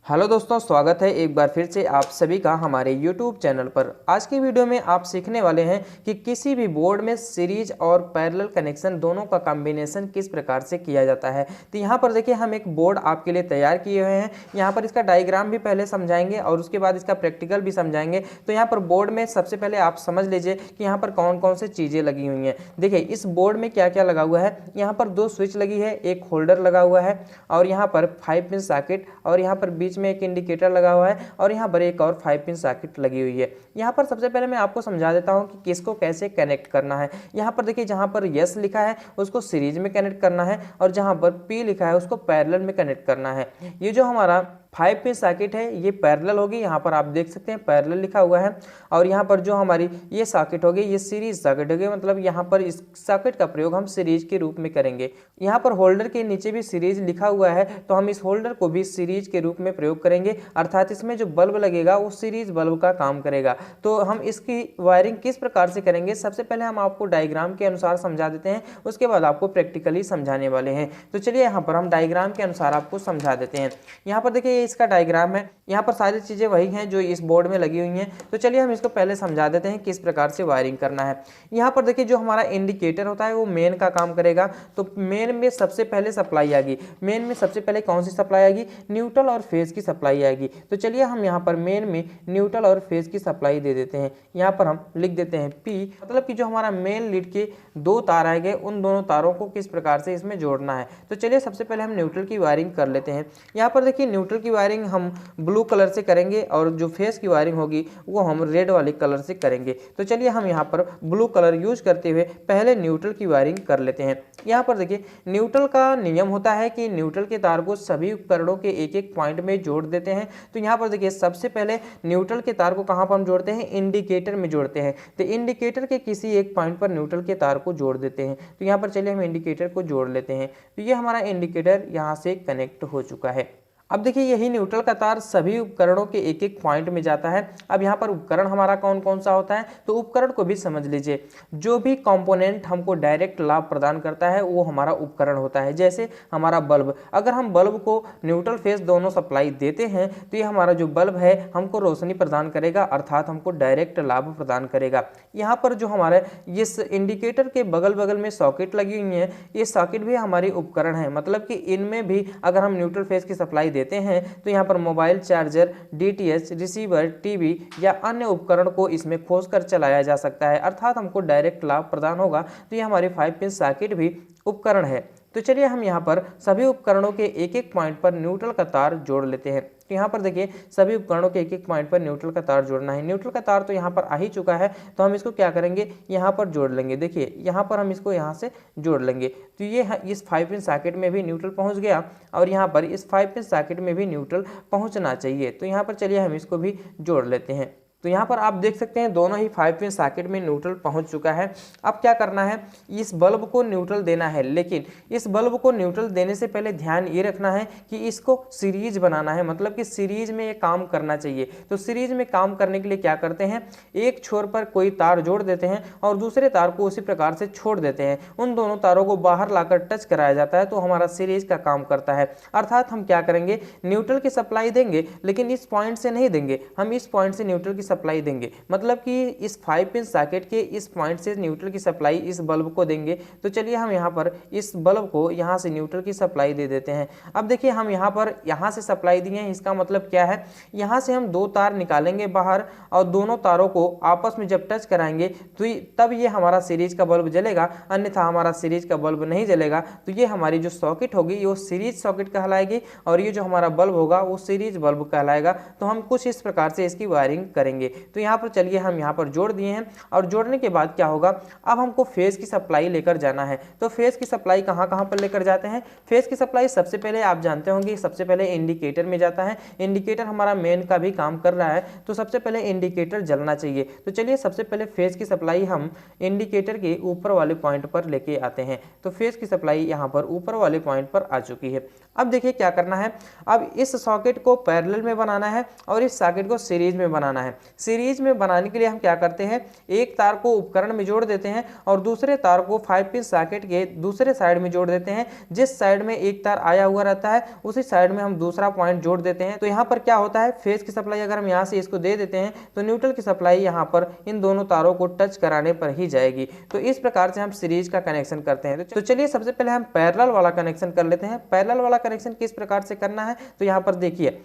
Hello दोस्तों, स्वागत है एक बार फिर से आप सभी का हमारे YouTube चैनल पर। आज की वीडियो में आप सीखने वाले हैं कि किसी भी बोर्ड में सीरीज और पैरेलल कनेक्शन दोनों का कॉम्बिनेशन किस प्रकार से किया जाता है। तो यहाँ पर देखिए हम एक बोर्ड आपके लिए तैयार किए हुए हैं। यहाँ पर इसका डायग्राम भी पहले समझाएंगे और उसके बाद इसका प्रैक्टिकल भी समझाएंगे। तो यहाँ पर बोर्ड में सबसे पहले आप समझ लीजिए कि यहाँ पर कौन कौन से चीज़ें लगी हुई हैं। देखिए इस बोर्ड में क्या क्या लगा हुआ है। यहाँ पर 2 स्विच लगी है, एक होल्डर लगा हुआ है और यहाँ पर 5 पिन सॉकेट और यहाँ पर बीच में एक इंडिकेटर लगा हुआ है और यहाँ पर एक और 5 पिन सॉकेट लगी हुई है। यहाँ पर सबसे पहले मैं आपको समझा देता हूँ कि किसको कैसे कनेक्ट करना है। यहाँ पर देखिए जहाँ पर यस लिखा है उसको सीरीज में कनेक्ट करना है और जहाँ पर पी लिखा है उसको पैरेलल में कनेक्ट करना है। ये जो हमारा 5 पिन सॉकेट है ये पैरेलल होगी, यहाँ पर आप देख सकते हैं पैरेलल लिखा हुआ है। और यहाँ पर जो हमारी ये सॉकेट होगी ये सीरीज सॉकेट होगी, मतलब यहाँ पर इस सॉकेट का प्रयोग हम सीरीज के रूप में करेंगे। यहाँ पर होल्डर के नीचे भी सीरीज लिखा हुआ है तो हम इस होल्डर को भी सीरीज के रूप में प्रयोग करेंगे, अर्थात इसमें जो बल्ब लगेगा वो सीरीज बल्ब का काम करेगा। तो हम इसकी वायरिंग किस प्रकार से करेंगे, सबसे पहले हम आपको डायग्राम के अनुसार समझा देते हैं, उसके बाद आपको प्रैक्टिकली समझाने वाले हैं। तो चलिए यहाँ पर हम डायग्राम के अनुसार आपको समझा देते हैं। यहाँ पर देखिए इसका डायग्राम है, यहाँ पर सारी चीजें वही हैं जो इस बोर्ड में लगी हुई हैं। तो चलिए हम इसको पहले समझा देते हैं किस प्रकार से वायरिंग करना है। यहाँ पर देखिए जो हमारा इंडिकेटर होता है वो मेन का काम करेगा। तो मेन में सबसे पहले सप्लाई आएगी। मेन में सबसे पहले कौन सी सप्लाई आएगी, न्यूट्रल और फेज की सप्लाई आएगी। तो चलिए हम यहाँ पर मेन में न्यूट्रल और फेज की सप्लाई दे देते हैं। यहाँ पर हम लिख देते हैं पी, मतलब कि जो हमारा मेन लीड के 2 तार आएंगे उन दोनों तारों को किस प्रकार से इसमें जोड़ना है। तो चलिए सबसे पहले हम न्यूट्रल की वायरिंग कर लेते हैं। यहाँ पर देखिए न्यूट्रल की वायरिंग हम ब्लू कलर से करेंगे और जो फेस की वायरिंग होगी वो हम रेड वाले कलर से करेंगे। तो चलिए हम यहाँ पर ब्लू कलर यूज करते हुए पहले न्यूट्रल की वायरिंग कर लेते हैं। यहाँ पर देखिए न्यूट्रल का नियम होता है कि न्यूट्रल के तार को सभी उपकरणों के एक एक पॉइंट में जोड़ देते हैं। तो यहाँ पर देखिए सबसे पहले न्यूट्रल के तार को कहाँ पर हम जोड़ते हैं, इंडिकेटर में जोड़ते हैं। तो इंडिकेटर के किसी एक पॉइंट पर न्यूट्रल के तार को जोड़ देते हैं। तो यहाँ पर चलिए हम इंडिकेटर को जोड़ लेते हैं। तो ये हमारा इंडिकेटर यहाँ से कनेक्ट हो चुका है। अब देखिए यही न्यूट्रल का तार सभी उपकरणों के एक एक पॉइंट में जाता है। अब यहाँ पर उपकरण हमारा कौन कौन सा होता है, तो उपकरण को भी समझ लीजिए। जो भी कंपोनेंट हमको डायरेक्ट लाभ प्रदान करता है वो हमारा उपकरण होता है। जैसे हमारा बल्ब, अगर हम बल्ब को न्यूट्रल फेस दोनों सप्लाई देते हैं तो ये हमारा जो बल्ब है हमको रोशनी प्रदान करेगा, अर्थात हमको डायरेक्ट लाभ प्रदान करेगा। यहाँ पर जो हमारे इस इंडिकेटर के बगल बगल में सॉकेट लगी हुई है, ये सॉकेट भी हमारे उपकरण है, मतलब कि इनमें भी अगर हम न्यूट्रल फेस की सप्लाई देते हैं तो यहाँ पर mobile charger, DTH, receiver, TV या अन्य उपकरण को इसमें खोसकर चलाया जा सकता है, अर्थात हमको डायरेक्ट लाभ प्रदान होगा। तो ये हमारे 5 पिन सॉकेट भी उपकरण है। तो चलिए हम यहाँ पर सभी उपकरणों के एक एक पॉइंट पर न्यूट्रल का तार जोड़ लेते हैं। तो यहाँ पर देखिए सभी उपकरणों के एक एक पॉइंट पर न्यूट्रल का तार जोड़ना है। न्यूट्रल का तार तो यहाँ पर आ ही चुका है, तो हम इसको क्या करेंगे, यहाँ पर जोड़ लेंगे। देखिए यहाँ पर हम इसको यहाँ से जोड़ लेंगे। तो ये इस 5 पिन सॉकेट में भी न्यूट्रल पहुँच गया और यहाँ पर इस 5 पिन सॉकेट में भी न्यूट्रल पहुँचना चाहिए। तो यहाँ पर चलिए हम इसको भी जोड़ लेते हैं। तो यहाँ पर आप देख सकते हैं दोनों ही 5 पिन सॉकेट में न्यूट्रल पहुंच चुका है। अब क्या करना है, इस बल्ब को न्यूट्रल देना है, लेकिन इस बल्ब को न्यूट्रल देने से पहले ध्यान ये रखना है कि इसको सीरीज बनाना है, मतलब कि सीरीज में ये काम करना चाहिए। तो सीरीज में काम करने के लिए क्या करते हैं, एक छोर पर कोई तार जोड़ देते हैं और दूसरे तार को उसी प्रकार से छोड़ देते हैं। उन दोनों तारों को बाहर लाकर टच कराया जाता है तो हमारा सीरीज का काम करता है। अर्थात हम क्या करेंगे, न्यूट्रल की सप्लाई देंगे लेकिन इस पॉइंट से नहीं देंगे, हम इस पॉइंट से न्यूट्रल की सप्लाई देंगे, मतलब कि इस 5 पिन सॉकेट के इस पॉइंट से न्यूट्रल की सप्लाई इस बल्ब को देंगे। तो चलिए हम यहाँ पर इस बल्ब को यहाँ से न्यूट्रल की सप्लाई दे देते हैं। अब देखिए हम यहाँ से सप्लाई दिए हैं, इसका मतलब क्या है, यहाँ से हम 2 तार निकालेंगे बाहर और दोनों तारों को आपस में जब टच कराएंगे तो तब ये हमारा सीरीज का बल्ब जलेगा, अन्यथा हमारा सीरीज का बल्ब नहीं जलेगा। तो ये हमारी जो सॉकेट होगी वो सीरीज सॉकेट कहलाएगी और ये जो हमारा बल्ब होगा वो सीरीज बल्ब कहलाएगा। तो हम कुछ इस प्रकार से इसकी वायरिंग करेंगे। तो यहाँ पर चलिए हम यहाँ पर जोड़ दिए हैं और जोड़ने के बाद क्या होगा, अब हमको फेज की सप्लाई लेकर जाना है। तो फेज की सप्लाई कहाँ कहाँ पर लेकर जाते हैं, फेज की सप्लाई सबसे पहले आप जानते होंगे सबसे पहले इंडिकेटर में जाता है। इंडिकेटर हमारा मेन का भी काम कर रहा है तो सबसे पहले इंडिकेटर जलना चाहिए। तो चलिए सबसे पहले फेज की सप्लाई हम इंडिकेटर के ऊपर वाले पॉइंट पर लेके आते हैं। तो फेज की सप्लाई यहाँ पर ऊपर वाले पॉइंट पर आ चुकी है। अब देखिए क्या करना है, अब इस सॉकेट को पैरेलल में बनाना है और इस सॉकेट को सीरीज में बनाना है। सीरीज में बनाने के लिए हम क्या करते हैं, एक तार को उपकरण में जोड़ देते हैं और दूसरे तार को 5 पिन सॉकेट के दूसरे साइड में जोड़ देते हैं। जिस साइड में एक तार आया हुआ रहता है उसी साइड में हम दूसरा पॉइंट जोड़ देते हैं। तो यहाँ पर क्या होता है, फेज की सप्लाई अगर हम यहाँ से इसको दे देते हैं तो न्यूट्रल की सप्लाई यहाँ पर इन दोनों तारों को टच कराने पर ही जाएगी। तो इस प्रकार से हम सीरीज का कनेक्शन करते हैं। तो चलिए सबसे पहले हम पैरेलल वाला कनेक्शन कर लेते हैं। पैरेलल वाला कनेक्शन किस प्रकार से करना है, तो यहाँ पर देखिए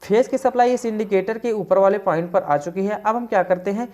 फेज की सप्लाई इस इंडिकेटर के ऊपर वाले पॉइंट पर आ चुकी है। अब हम क्या करते हैं,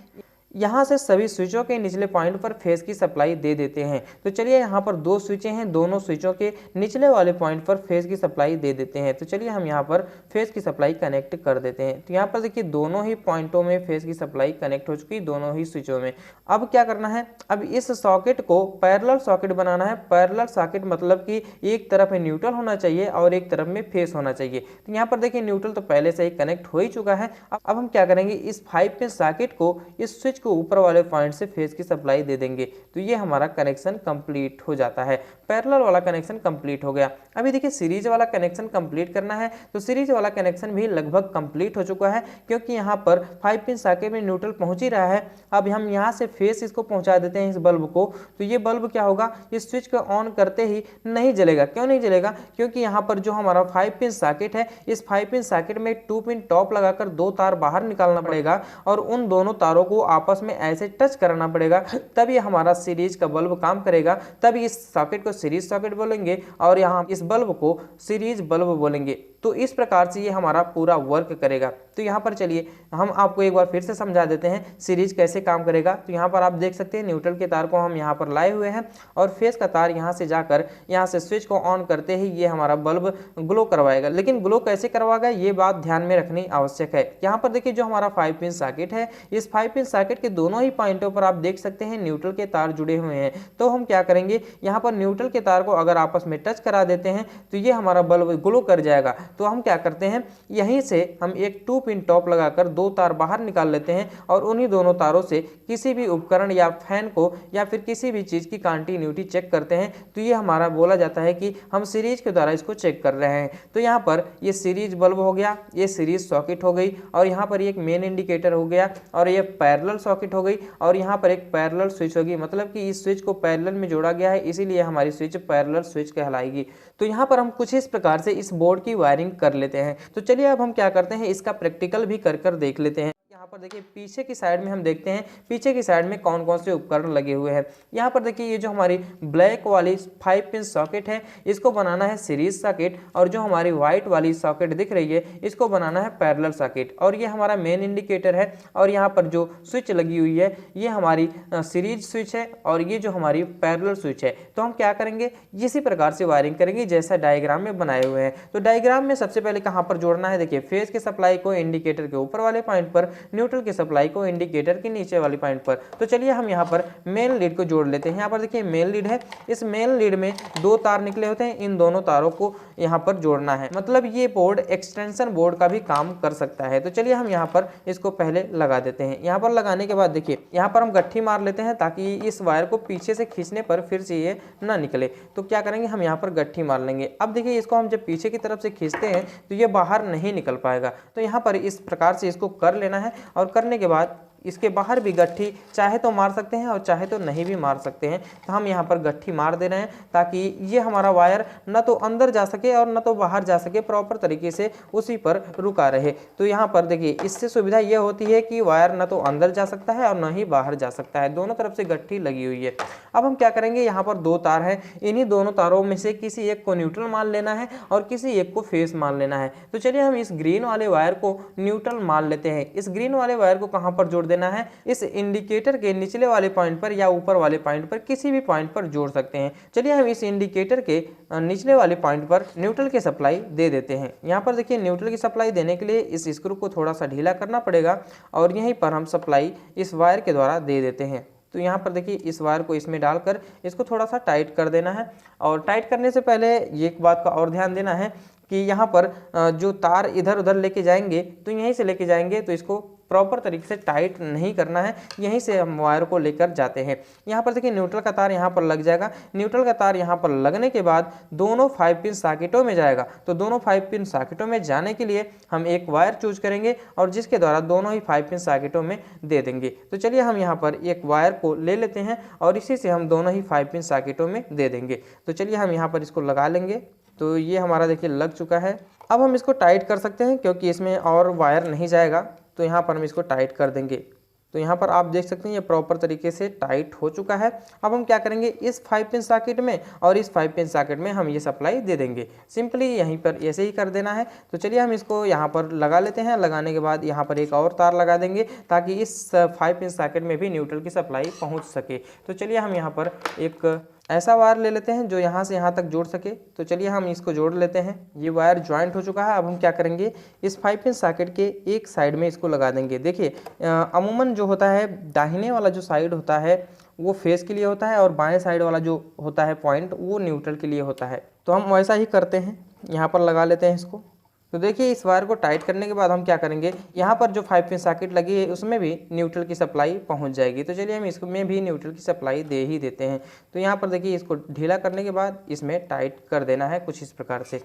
यहाँ से सभी स्विचों के निचले पॉइंट पर फेज की सप्लाई दे देते हैं। तो चलिए यहाँ पर दो स्विचें हैं, दोनों स्विचों के निचले वाले पॉइंट पर फेज की सप्लाई दे देते हैं। तो चलिए हम यहाँ पर फेज की सप्लाई कनेक्ट कर देते हैं। तो यहाँ पर देखिए दोनों ही पॉइंटों में फेज की सप्लाई कनेक्ट हो चुकी, दोनों ही स्विचों में। अब क्या करना है, अब इस सॉकेट को पैरेलल सॉकेट बनाना है। पैरेलल सॉकेट मतलब कि एक तरफ में न्यूट्रल होना चाहिए और एक तरफ में फेज होना चाहिए। तो यहाँ पर देखिए न्यूट्रल तो पहले से ही कनेक्ट हो ही चुका है। अब हम क्या करेंगे, इस 5 पिन सॉकेट को इस स्विच को ऊपर वाले पॉइंट से फेज की सप्लाई दे देंगे। तो ये हमारा कनेक्शन कंप्लीट हो जाता है। पैरेलल वाला कनेक्शन कंप्लीट हो गया। अभी देखिए सीरीज वाला कनेक्शन कंप्लीट करना है। तो सीरीज वाला कनेक्शन भी लगभग कंप्लीट हो चुका है, क्योंकि यहाँ पर 5 पिन सॉकेट में न्यूट्रल पहुंच ही रहा है। अब हम यहाँ से फेज इसको पहुंचा देते हैं इस बल्ब को। तो ये बल्ब क्या होगा, इस स्विच को ऑन करते ही नहीं जलेगा। क्यों नहीं जलेगा, क्योंकि यहाँ पर जो हमारा 5 पिन सॉकेट है, इस 5 पिन सॉकेट में 2 पिन टॉप लगाकर 2 तार बाहर निकालना पड़ेगा और उन दोनों तारों को आपस में ऐसे टच कराना पड़ेगा, तब ये हमारा सीरीज का बल्ब काम करेगा। तब इस सॉकेट को सीरीज सॉकेट बोलेंगे और यहाँ इस बल्ब को सीरीज बल्ब बोलेंगे। तो इस प्रकार से ये हमारा पूरा वर्क करेगा। तो यहाँ पर चलिए हम आपको एक बार फिर से समझा देते हैं सीरीज कैसे काम करेगा। तो यहाँ पर आप देख सकते हैं न्यूट्रल के तार को हम यहाँ पर लाए हुए हैं और फेज का तार यहाँ से जाकर यहाँ से स्विच को ऑन करते ही ये हमारा बल्ब ग्लो करवाएगा। लेकिन ग्लो कैसे करवाएगा ये बात ध्यान में रखनी आवश्यक है। यहाँ पर देखिए जो हमारा 5 पिन सॉकेट है, इस 5 पिन सॉकेट के दोनों ही पॉइंटों पर आप देख सकते हैं न्यूट्रल के तार जुड़े हुए हैं। तो हम क्या करेंगे, यहाँ पर न्यूट्रल के तार को अगर आपस में टच करा देते हैं तो ये हमारा बल्ब ग्लो कर जाएगा। तो हम क्या करते हैं, यहीं से हम एक 2 पिन टॉप लगाकर 2 तार बाहर निकाल लेते हैं और उन्हीं दोनों तारों से किसी भी उपकरण या फैन को या फिर किसी भी चीज की कंटिन्यूटी चेक करते हैं। तो ये हमारा बोला जाता है कि हम सीरीज के द्वारा इसको चेक कर रहे हैं। तो यहाँ पर ये सीरीज बल्ब हो गया, ये सीरीज सॉकेट हो गई और यहाँ पर एक मेन इंडिकेटर हो गया और ये पैरेलल सॉकेट हो गई और यहाँ पर एक पैरेलल स्विच होगी। मतलब कि इस स्विच को पैरेलल में जोड़ा गया है, इसीलिए हमारी स्विच पैरेलल स्विच कहलाएगी। तो यहाँ पर हम कुछ इस प्रकार से इस बोर्ड की वायरिंग कर लेते हैं। तो चलिए अब हम क्या करते हैं, इसका प्रैक्टिकल भी कर देख लेते हैं। यहाँ पर देखिए पीछे की साइड में हम देखते हैं पीछे की साइड में कौन कौन से उपकरण लगे हुए हैं। यहाँ पर देखिए ये जो हमारी ब्लैक वाली 5 पिन सॉकेट है इसको बनाना है सीरीज सॉकेट और जो हमारी व्हाइट वाली सॉकेट दिख रही है इसको बनाना है पैरेलल सॉकेट। और ये हमारा मेन इंडिकेटर है और यहाँ पर जो स्विच लगी हुई है ये हमारी सीरीज स्विच है और ये जो हमारी पैरेलल स्विच है। तो हम क्या करेंगे, इसी प्रकार से वायरिंग करेंगे जैसा डायग्राम में बनाए हुए हैं। तो डायग्राम में सबसे पहले कहाँ पर जोड़ना है, देखिए फेज के सप्लाई को इंडिकेटर के ऊपर वाले पॉइंट पर, न्यूट्रल की सप्लाई को इंडिकेटर के नीचे वाली पॉइंट पर। तो चलिए हम यहाँ पर मेन लीड को जोड़ लेते हैं। यहाँ पर देखिए मेन लीड है, इस मेन लीड में 2 तार निकले होते हैं, इन दोनों तारों को यहाँ पर जोड़ना है। मतलब ये बोर्ड एक्सटेंशन बोर्ड का भी काम कर सकता है। तो चलिए हम यहाँ पर इसको पहले लगा देते हैं। यहाँ पर लगाने के बाद देखिए यहाँ पर हम गट्ठी मार लेते हैं ताकि इस वायर को पीछे से खींचने पर फिर से ये ना निकले। तो क्या करेंगे, हम यहाँ पर गट्ठी मार लेंगे। अब देखिए इसको हम जब पीछे की तरफ से खींचते हैं तो ये बाहर नहीं निकल पाएगा। तो यहाँ पर इस प्रकार से इसको कर लेना है और करने के बाद इसके बाहर भी गट्ठी चाहे तो मार सकते हैं और चाहे तो नहीं भी मार सकते हैं। तो हम यहाँ पर गट्ठी मार दे रहे हैं ताकि ये हमारा वायर न तो अंदर जा सके और न तो बाहर जा सके, प्रॉपर तरीके से उसी पर रुका रहे। तो यहाँ पर देखिए इससे सुविधा ये होती है कि वायर न तो अंदर जा सकता है और न ही बाहर जा सकता है, दोनों तरफ से गट्ठी लगी हुई है। अब हम क्या करेंगे, यहाँ पर 2 तार है, इन्हीं दोनों तारों में से किसी एक को न्यूट्रल मान लेना है और किसी एक को फेज मान लेना है। तो चलिए हम इस ग्रीन वाले वायर को न्यूट्रल मान लेते हैं। इस ग्रीन वाले वायर को कहाँ पर जोड़ देना है, इस इंडिकेटर के निचले वाले पॉइंट पर या ऊपर वाले पॉइंट पर, किसी भी पॉइंट पर जोड़ सकते हैं। चलिए हम इस इंडिकेटर के निचले वाले पॉइंट पर न्यूट्रल की सप्लाई दे देते हैं। यहाँ पर देखिए न्यूट्रल की सप्लाई देने के लिए इस स्क्रू को थोड़ा सा ढीला करना पड़ेगा और यहीं पर हम सप्लाई इस वायर के द्वारा दे देते हैं। तो यहाँ पर देखिए इस वायर को इसमें डालकर इसको थोड़ा सा टाइट कर देना है। और टाइट करने से पहले एक बात का और ध्यान देना है कि यहाँ पर जो तार इधर उधर लेके जाएंगे तो यहीं से लेके जाएंगे तो इसको प्रॉपर तरीके से टाइट नहीं करना है, यहीं से हम वायर को लेकर जाते हैं। यहाँ पर देखिए न्यूट्रल का तार यहाँ पर लग जाएगा, न्यूट्रल का तार यहाँ पर लगने के बाद दोनों 5 पिन सॉकेटों में जाएगा। तो दोनों 5 पिन सॉकेटों में जाने के लिए हम एक वायर चूज करेंगे और जिसके द्वारा दोनों ही 5 पिन सॉकेटों में दे देंगे। तो चलिए हम यहाँ पर एक वायर को ले लेते हैं और इसी से हम दोनों ही 5 पिन सॉकेटों में दे देंगे। तो चलिए हम यहाँ पर इसको लगा लेंगे। तो ये हमारा देखिए लग चुका है। अब हम इसको टाइट कर सकते हैं क्योंकि इसमें और वायर नहीं जाएगा, तो यहाँ पर हम इसको टाइट कर देंगे। तो यहाँ पर आप देख सकते हैं ये प्रॉपर तरीके से टाइट हो चुका है। अब हम क्या करेंगे, इस 5 पिन सॉकेट में और इस 5 पिन सॉकेट में हम ये सप्लाई दे देंगे। सिंपली यहीं पर ऐसे ही कर देना है। तो चलिए हम इसको यहाँ पर लगा लेते हैं। लगाने के बाद यहाँ पर एक और तार लगा देंगे ताकि इस 5 पिन सॉकेट में भी न्यूट्रल की सप्लाई पहुँच सके। तो चलिए हम यहाँ पर एक ऐसा वायर ले लेते हैं जो यहाँ से यहाँ तक जोड़ सके। तो चलिए हम इसको जोड़ लेते हैं। ये वायर ज्वाइंट हो चुका है। अब हम क्या करेंगे, इस 5 पिन सॉकेट के एक साइड में इसको लगा देंगे। देखिए अमूमन जो होता है दाहिने वाला जो साइड होता है वो फेस के लिए होता है और बाएं साइड वाला जो होता है पॉइंट वो न्यूट्रल के लिए होता है। तो हम वैसा ही करते हैं, यहाँ पर लगा लेते हैं इसको। तो देखिए इस वायर को टाइट करने के बाद हम क्या करेंगे, यहाँ पर जो 5 पिन सॉकेट लगी है उसमें भी न्यूट्रल की सप्लाई पहुँच जाएगी। तो चलिए हम इसमें भी न्यूट्रल की सप्लाई दे ही देते हैं। तो यहाँ पर देखिए इसको ढीला करने के बाद इसमें टाइट कर देना है कुछ इस प्रकार से।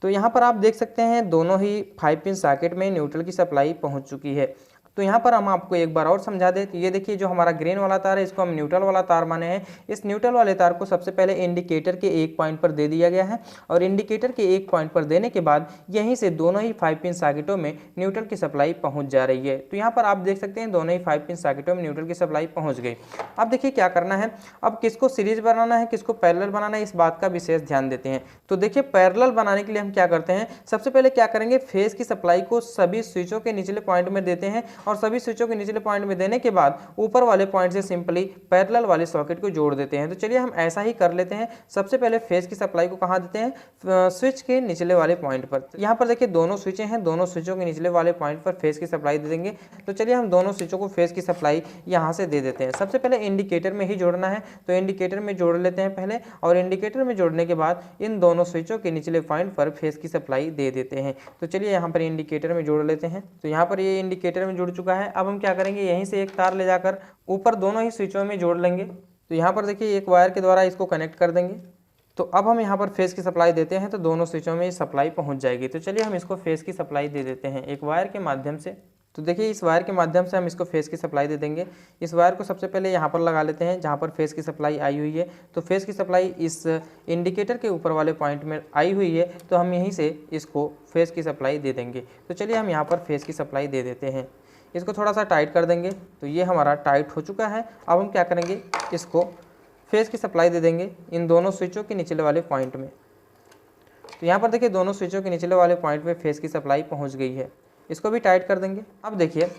तो यहाँ पर आप देख सकते हैं दोनों ही 5 पिन सॉकेट में न्यूट्रल की सप्लाई पहुँच चुकी है। तो यहाँ पर हम आपको एक बार और समझा दें। तो ये देखिए जो हमारा ग्रीन वाला तार है इसको हम न्यूट्रल वाला तार माने हैं। इस न्यूट्रल वाले तार को सबसे पहले इंडिकेटर के एक पॉइंट पर दे दिया गया है और इंडिकेटर के एक पॉइंट पर देने के बाद यहीं से दोनों ही 5 पिन सॉकेटों में न्यूट्रल की सप्लाई पहुँच जा रही है। तो यहाँ पर आप देख सकते हैं दोनों ही 5 पिन सॉकेटों में न्यूट्रल की सप्लाई पहुँच गई। अब देखिए क्या करना है, अब किसको सीरीज बनाना है किसको पैरेलल बनाना है इस बात का विशेष ध्यान देते हैं। तो देखिए पैरेलल बनाने के लिए हम क्या करते हैं, सबसे पहले क्या करेंगे, फेज की सप्लाई को सभी स्विचों के निचले पॉइंट में देते हैं और सभी स्विचों के निचले पॉइंट में देने के बाद ऊपर वाले पॉइंट से सिंपली पैरेलल वाले सॉकेट को जोड़ देते हैं। तो चलिए हम ऐसा ही कर लेते हैं। सबसे पहले फेज की सप्लाई को कहां देते हैं, स्विच के निचले वाले पॉइंट पर। यहाँ पर देखिए दोनों स्विचें हैं, दोनों स्विचों के निचले वाले पॉइंट पर फेज की सप्लाई दे देंगे। तो चलिए हम दोनों स्विचों को फेज की सप्लाई यहाँ से दे देते हैं। सबसे पहले इंडिकेटर में ही जोड़ना है, तो इंडिकेटर में जोड़ लेते हैं पहले और इंडिकेटर में जोड़ने के बाद इन दोनों स्विचों के निचले पॉइंट पर फेज की सप्लाई दे देते हैं। तो चलिए यहाँ पर इंडिकेटर में जोड़ लेते हैं। तो यहाँ पर ये इंडिकेटर में जुड़ चुका है। अब हम क्या करेंगे, यहीं से एक तार ले जाकर ऊपर दोनों ही स्विचों में जोड़ लेंगे। तो यहाँ पर देखिए एक वायर के द्वारा इसको कनेक्ट कर देंगे। तो अब हम यहाँ पर फेज की सप्लाई देते हैं तो दोनों स्विचों में सप्लाई पहुँच जाएगी। तो चलिए हम इसको फेज की सप्लाई दे देते हैं एक वायर के माध्यम से। तो देखिए इस वायर के माध्यम से हम इसको फेज की सप्लाई दे देंगे। इस वायर को सबसे पहले यहाँ पर लगा लेते हैं जहाँ पर फेज की सप्लाई आई हुई है। तो फेज की सप्लाई इस इंडिकेटर के ऊपर वाले पॉइंट में आई हुई है, तो हम यहीं से इसको फेज की सप्लाई दे देंगे। तो चलिए हम यहाँ पर फेज की सप्लाई दे देते हैं। इसको थोड़ा सा टाइट कर देंगे। तो ये हमारा टाइट हो चुका है। अब हम क्या करेंगे, इसको फेज की सप्लाई दे देंगे इन दोनों स्विचों के निचले वाले पॉइंट में। तो यहाँ पर देखिए दोनों स्विचों के निचले वाले पॉइंट में फेज की सप्लाई पहुँच गई है। इसको भी टाइट कर देंगे। अब देखिए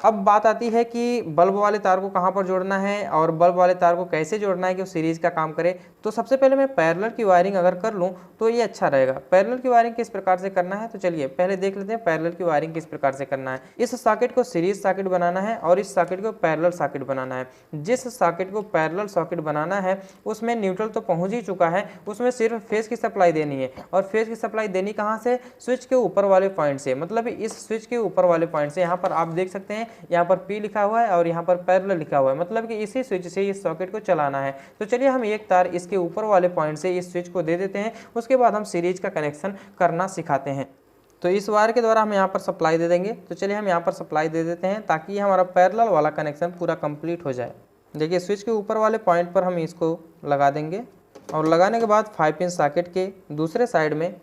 अब बात आती है कि बल्ब वाले तार को कहाँ पर जोड़ना है और बल्ब वाले तार को कैसे जोड़ना है कि वो सीरीज का काम करे। तो सबसे पहले मैं पैरेलल की वायरिंग अगर कर लूँ तो ये अच्छा रहेगा। पैरेलल की वायरिंग किस प्रकार से करना है, तो चलिए पहले देख लेते हैं पैरेलल की वायरिंग किस प्रकार से करना है। इस सॉकेट को सीरीज सॉकेट बनाना है और इस सॉकेट को पैरेलल सॉकेट बनाना है। जिस सॉकेट को पैरेलल सॉकेट बनाना है उसमें न्यूट्रल तो पहुँच ही चुका है, उसमें सिर्फ फेज की सप्लाई देनी है। और फेज की सप्लाई देनी कहाँ से, स्विच के ऊपर वाले पॉइंट से, मतलब इस स्विच के ऊपर वाले पॉइंट से। यहाँ पर आप देख सकते हैं यहाँ पर P लिखा हुआ है और यहाँ पर पैरेलल लिखा हुआ है, मतलब कि इसी स्विच से इस सॉकेट को चलाना है। तो चलिए हम एक तार इसके ऊपर वाले पॉइंट से इस स्विच को दे देते हैं, उसके बाद हम सीरीज का कनेक्शन करना सिखाते हैं। तो इस वायर के द्वारा हम यहाँ पर सप्लाई दे देंगे। तो चलिए हम यहाँ पर सप्लाई दे देते हैं ताकि हमारा पैरेलल वाला कनेक्शन पूरा कंप्लीट हो जाए। देखिए स्विच के ऊपर वाले पॉइंट पर हम इसको लगा देंगे और लगाने के बाद 5 पिन सॉकेट के दूसरे साइड में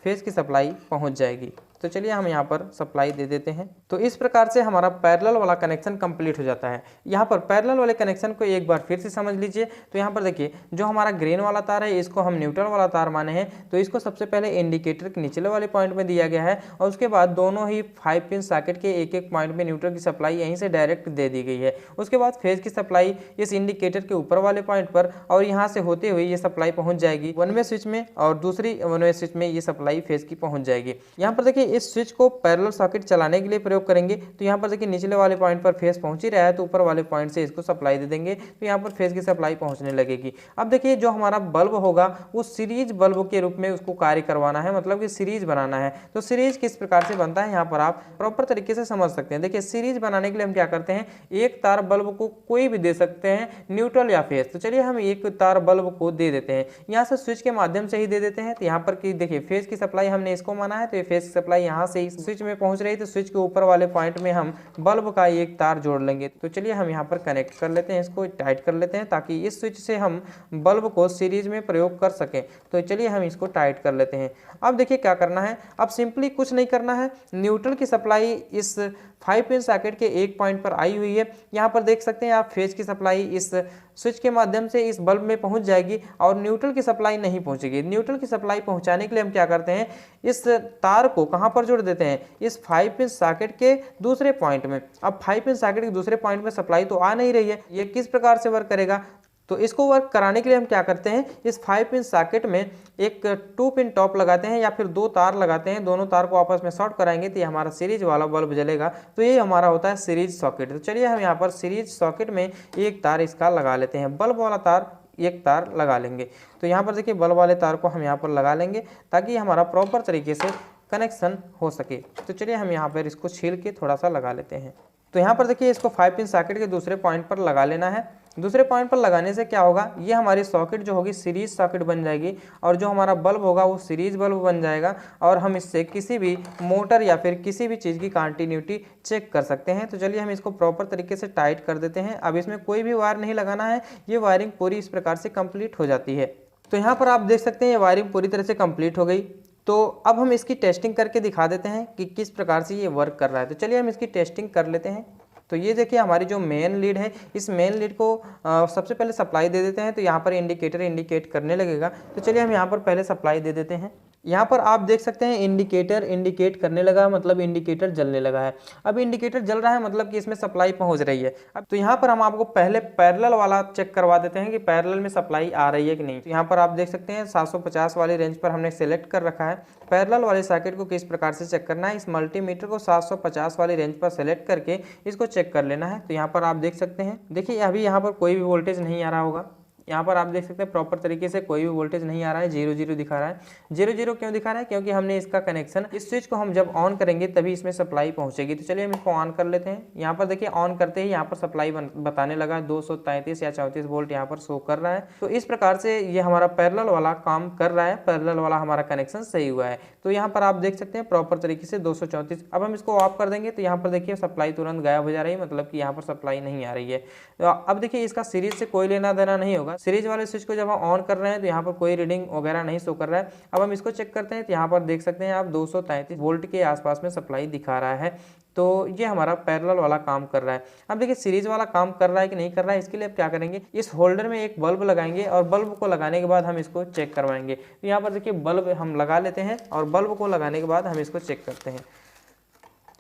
फेज की सप्लाई पहुँच जाएगी। तो चलिए हम यहाँ पर सप्लाई दे देते हैं। तो इस प्रकार से हमारा पैरेलल वाला कनेक्शन कंप्लीट हो जाता है। यहाँ पर पैरेलल वाले कनेक्शन को एक बार फिर से समझ लीजिए। तो यहाँ पर देखिए जो हमारा ग्रीन वाला तार है इसको हम न्यूट्रल वाला तार माने हैं। तो इसको सबसे पहले इंडिकेटर के निचले वाले पॉइंट में दिया गया है और उसके बाद दोनों ही 5 पिन सॉकेट के एक एक पॉइंट में न्यूट्रल की सप्लाई यहीं से डायरेक्ट दे दी गई है। उसके बाद फेज की सप्लाई इस इंडिकेटर के ऊपर वाले पॉइंट पर और यहाँ से होते हुए ये सप्लाई पहुँच जाएगी 1 वे स्विच में और दूसरी 1 वे स्विच में ये सप्लाई फेज की पहुँच जाएगी। यहाँ पर देखिए इस स्विच को पैरेलल सॉकेट चलाने के लिए प्रयोग करेंगे तो यहाँ पर देखिए निचले वाले पॉइंट पर फेस पहुंच ही रहा है, तो ऊपर वाले पॉइंट से इसको सप्लाई दे देंगे तो यहाँ पर फेस की सप्लाई पहुंचने लगेगी। अब देखिए जो हमारा बल्ब होगा वो सीरीज बल्ब के रूप में उसको कार्य करवाना है, मतलब कि सीरीज बनाना है। तो सीरीज किस प्रकार से बनता है यहाँ पर आप प्रॉपर तरीके से समझ सकते हैं। देखिए सीरीज बनाने के लिए हम क्या करते हैं, एक तार बल्ब को कोई भी दे सकते हैं, न्यूट्रल या फेस। तो चलिए हम एक तार बल्ब को दे देते हैं, यहाँ से स्विच के माध्यम से ही दे देते हैं। तो यहाँ पर देखिए फेस की सप्लाई हमने इसको माना है, तो ये फेस की सप्लाई यहाँ से स्विच में पहुंच रही है, तो स्विच के ऊपर वाले पॉइंट में हम बल्ब का एक तार जोड़ लेंगे। तो चलिए हम यहाँ पर कनेक्ट कर लेते हैं, इसको टाइट कर लेते हैं ताकि इस स्विच से हम बल्ब को सीरीज में प्रयोग कर सकें। तो चलिए हम इसको टाइट कर लेते हैं। अब देखिए क्या करना है, अब सिंपली कुछ नहीं करना है, न्यूट्रल की सप्लाई इस 5 पिन सॉकेट के एक पॉइंट पर आई हुई है। यहाँ पर देख सकते हैं आप फेज की सप्लाई इस स्विच के माध्यम से इस बल्ब में पहुंच जाएगी और न्यूट्रल की सप्लाई नहीं पहुंचेगी। न्यूट्रल की सप्लाई पहुंचाने के लिए हम क्या करते हैं, इस तार को कहां पर जोड़ देते हैं, इस 5 पिन सॉकेट के दूसरे पॉइंट में। अब 5 पिन सॉकेट के दूसरे पॉइंट में सप्लाई तो आ नहीं रही है, ये किस प्रकार से वर्क करेगा। तो इसको वर्क कराने के लिए हम क्या करते हैं, इस 5 पिन सॉकेट में एक 2 पिन टॉप लगाते हैं या फिर 2 तार लगाते हैं, दोनों तार को आपस में शॉर्ट कराएंगे तो ये हमारा सीरीज वाला बल्ब जलेगा। तो ये हमारा होता है सीरीज सॉकेट। तो चलिए हम यहाँ पर सीरीज सॉकेट में एक तार इसका लगा लेते हैं, बल्ब वाला तार एक तार लगा लेंगे। तो यहाँ पर देखिए बल्ब वाले तार को हम यहाँ पर लगा लेंगे ताकि हमारा प्रॉपर तरीके से कनेक्शन हो सके। तो चलिए हम यहाँ पर इसको छील के थोड़ा सा लगा लेते हैं। तो यहाँ पर देखिए इसको 5 पिन सॉकेट के दूसरे पॉइंट पर लगा लेना है। दूसरे पॉइंट पर लगाने से क्या होगा, ये हमारी सॉकेट जो होगी सीरीज सॉकेट बन जाएगी और जो हमारा बल्ब होगा वो सीरीज बल्ब बन जाएगा और हम इससे किसी भी मोटर या फिर किसी भी चीज़ की कंटिन्यूटी चेक कर सकते हैं। तो चलिए हम इसको प्रॉपर तरीके से टाइट कर देते हैं। अब इसमें कोई भी वायर नहीं लगाना है, ये वायरिंग पूरी इस प्रकार से कंप्लीट हो जाती है। तो यहाँ पर आप देख सकते हैं ये वायरिंग पूरी तरह से कंप्लीट हो गई। तो अब हम इसकी टेस्टिंग करके दिखा देते हैं कि किस प्रकार से ये वर्क कर रहा है। तो चलिए हम इसकी टेस्टिंग कर लेते हैं। तो ये देखिए हमारी जो मेन लीड है, इस मेन लीड को सबसे पहले सप्लाई दे देते हैं। तो यहाँ पर इंडिकेटर इंडिकेट करने लगेगा। तो चलिए हम यहाँ पर पहले सप्लाई दे देते हैं। यहाँ पर आप देख सकते हैं इंडिकेटर इंडिकेट करने लगा, मतलब इंडिकेटर जलने लगा है। अब इंडिकेटर जल रहा है मतलब कि इसमें सप्लाई पहुँच रही है। अब तो यहाँ पर हम आपको पहले पैरेलल वाला चेक करवा देते हैं कि पैरेलल में सप्लाई आ रही है कि नहीं। तो यहाँ पर आप देख सकते हैं 750 वाली रेंज पर हमने सेलेक्ट कर रखा है। पैरेलल वाले सर्किट को किस प्रकार से चेक करना है, इस मल्टीमीटर को 750 वाली रेंज पर सेलेक्ट करके इसको चेक कर लेना है। तो यहाँ पर आप देख सकते हैं, देखिए अभी यहाँ पर कोई भी वोल्टेज नहीं आ रहा होगा। यहाँ पर आप देख सकते हैं प्रॉपर तरीके से कोई भी वोल्टेज नहीं आ रहा है, 0 दिखा रहा है। 0 क्यों दिखा रहा है, क्योंकि हमने इसका कनेक्शन, इस स्विच को हम जब ऑन करेंगे तभी इसमें सप्लाई पहुंचेगी। तो चलिए हम इसको ऑन कर लेते हैं। यहाँ पर देखिए ऑन करते ही यहाँ पर सप्लाई बताने लगा 233 या 34 वोल्ट यहाँ पर शो कर रहा है। तो इस प्रकार से ये हमारा पैरेलल वाला काम कर रहा है, पैरेलल वाला हमारा कनेक्शन सही हुआ है। तो यहाँ पर आप देख सकते हैं प्रॉपर तरीके से 234। अब हम इसको ऑफ कर देंगे तो यहाँ पर देखिए सप्लाई तुरंत गायब हो जा रही है, मतलब कि यहाँ पर सप्लाई नहीं आ रही है। तो अब देखिए इसका सीरीज से कोई लेना देना नहीं होगा। सीरीज वाले स्विच को जब हम ऑन कर रहे हैं तो यहाँ पर कोई रीडिंग वगैरह नहीं शो कर रहा है। अब हम इसको चेक करते हैं तो यहाँ पर देख सकते हैं आप 233 वोल्ट के आसपास में सप्लाई दिखा रहा है। तो ये हमारा पैरेलल वाला काम कर रहा है। अब देखिए सीरीज वाला काम कर रहा है कि नहीं कर रहा है, इसके लिए अब क्या करेंगे, इस होल्डर में एक बल्ब लगाएंगे और बल्ब को लगाने के बाद हम इसको चेक करवाएंगे। तो यहाँ पर देखिए बल्ब हम लगा लेते हैं और बल्ब को लगाने के बाद हम इसको चेक करते हैं।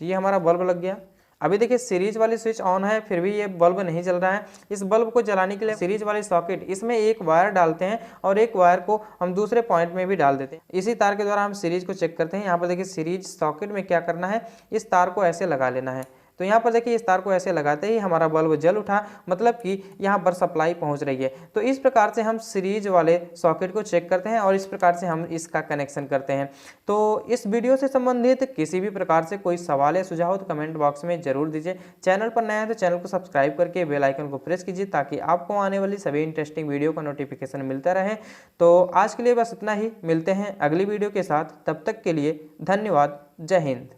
तो ये हमारा बल्ब लग गया। अभी देखिए सीरीज वाली स्विच ऑन है फिर भी ये बल्ब नहीं जल रहा है। इस बल्ब को जलाने के लिए सीरीज वाली सॉकेट, इसमें एक वायर डालते हैं और एक वायर को हम दूसरे पॉइंट में भी डाल देते हैं। इसी तार के द्वारा हम सीरीज को चेक करते हैं। यहाँ पर देखिए सीरीज सॉकेट में क्या करना है, इस तार को ऐसे लगा लेना है। तो यहाँ पर देखिए इस तार को ऐसे लगाते ही हमारा बल्ब जल उठा, मतलब कि यहाँ पर सप्लाई पहुँच रही है। तो इस प्रकार से हम सीरीज वाले सॉकेट को चेक करते हैं और इस प्रकार से हम इसका कनेक्शन करते हैं। तो इस वीडियो से संबंधित किसी भी प्रकार से कोई सवाल या सुझाव तो कमेंट बॉक्स में जरूर दीजिए। चैनल पर नया है तो चैनल को सब्सक्राइब करके बेल आइकन को प्रेस कीजिए ताकि आपको आने वाली सभी इंटरेस्टिंग वीडियो का नोटिफिकेशन मिलता रहे। तो आज के लिए बस इतना ही, मिलते हैं अगली वीडियो के साथ। तब तक के लिए धन्यवाद। जय हिंद।